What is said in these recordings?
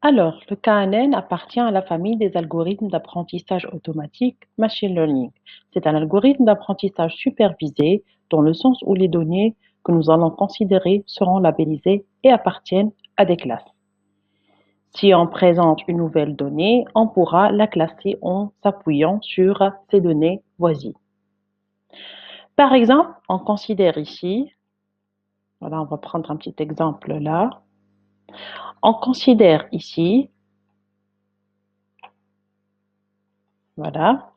Alors, le KNN appartient à la famille des algorithmes d'apprentissage automatique Machine Learning. C'est un algorithme d'apprentissage supervisé dans le sens où les données que nous allons considérer seront labellisées et appartiennent à des classes. Si on présente une nouvelle donnée, on pourra la classer en s'appuyant sur ces données voisines. Par exemple, on considère ici, voilà, on va prendre un petit exemple là, on considère ici, voilà,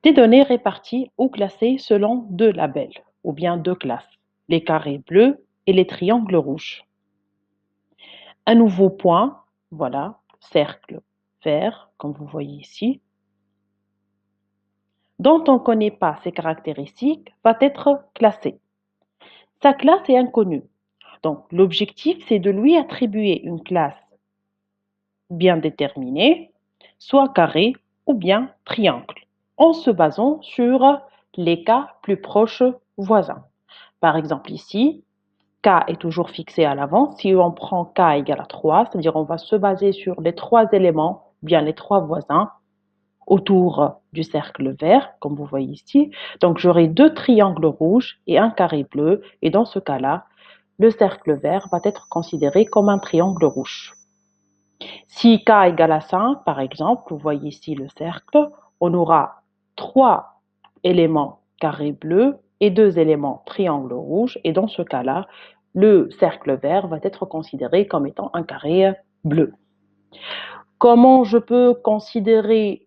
des données réparties ou classées selon deux labels, ou bien deux classes, les carrés bleus et les triangles rouges. Un nouveau point, voilà, cercle vert, comme vous voyez ici, dont on ne connaît pas ses caractéristiques, va être classé. Sa classe est inconnue. Donc, l'objectif, c'est de lui attribuer une classe bien déterminée, soit carré ou bien triangle, en se basant sur les cas plus proches voisins. Par exemple ici, K est toujours fixé à l'avant. Si on prend K égale à 3, c'est-à-dire on va se baser sur les trois éléments, bien les trois voisins, autour du cercle vert, comme vous voyez ici. Donc j'aurai deux triangles rouges et un carré bleu, et dans ce cas-là, le cercle vert va être considéré comme un triangle rouge. Si K égale à 5, par exemple, vous voyez ici le cercle, on aura trois éléments carré bleu et deux éléments triangle rouge. Et dans ce cas-là, le cercle vert va être considéré comme étant un carré bleu. Comment je peux considérer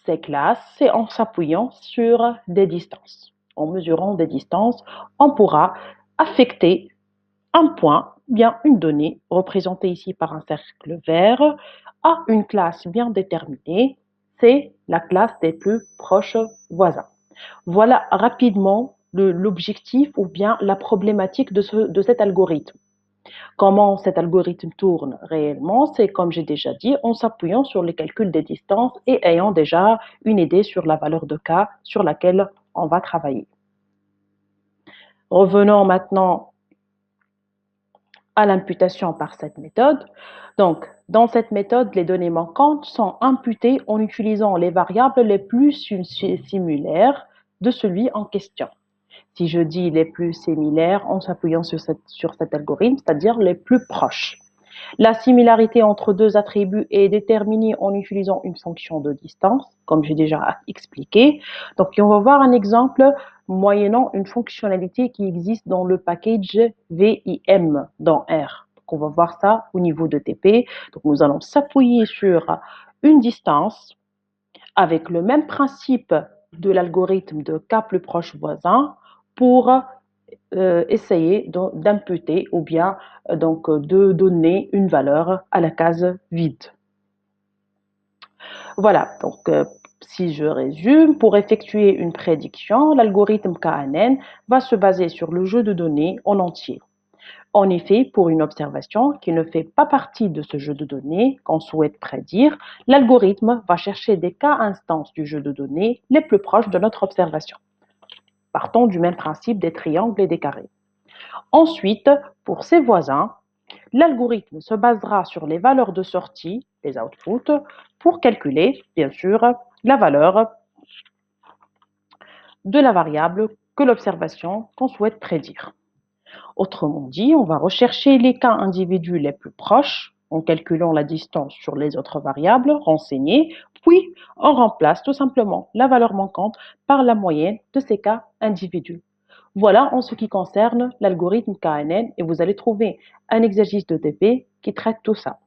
ces classes? C'est en s'appuyant sur des distances. En mesurant des distances, on pourra affecter un point, bien une donnée, représentée ici par un cercle vert, à une classe bien déterminée, c'est la classe des plus proches voisins. Voilà rapidement l'objectif ou bien la problématique de cet algorithme. Comment cet algorithme tourne réellement? C'est comme j'ai déjà dit, en s'appuyant sur les calculs des distances et ayant déjà une idée sur la valeur de K sur laquelle on va travailler. Revenons maintenant à l'imputation par cette méthode. Donc, dans cette méthode, les données manquantes sont imputées en utilisant les variables les plus similaires de celui en question. Si je dis les plus similaires en s'appuyant sur cet algorithme, c'est-à-dire les plus proches. La similarité entre deux attributs est déterminée en utilisant une fonction de distance, comme j'ai déjà expliqué. Donc, on va voir un exemple moyennant une fonctionnalité qui existe dans le package VIM dans R. Donc, on va voir ça au niveau de TP. Donc, nous allons s'appuyer sur une distance avec le même principe de l'algorithme de K plus proche voisin pour essayer d'imputer ou bien de donner une valeur à la case vide. Voilà, donc si je résume, pour effectuer une prédiction, l'algorithme KNN va se baser sur le jeu de données en entier. En effet, pour une observation qui ne fait pas partie de ce jeu de données qu'on souhaite prédire, l'algorithme va chercher des cas instances du jeu de données les plus proches de notre observation. Partons du même principe des triangles et des carrés. Ensuite, pour ses voisins, l'algorithme se basera sur les valeurs de sortie, les outputs, pour calculer, bien sûr, la valeur de la variable que l'observation qu'on souhaite prédire. Autrement dit, on va rechercher les cas individus les plus proches en calculant la distance sur les autres variables renseignées, puis on remplace tout simplement la valeur manquante par la moyenne de ces cas individus. Voilà en ce qui concerne l'algorithme KNN et vous allez trouver un exercice de TP qui traite tout ça.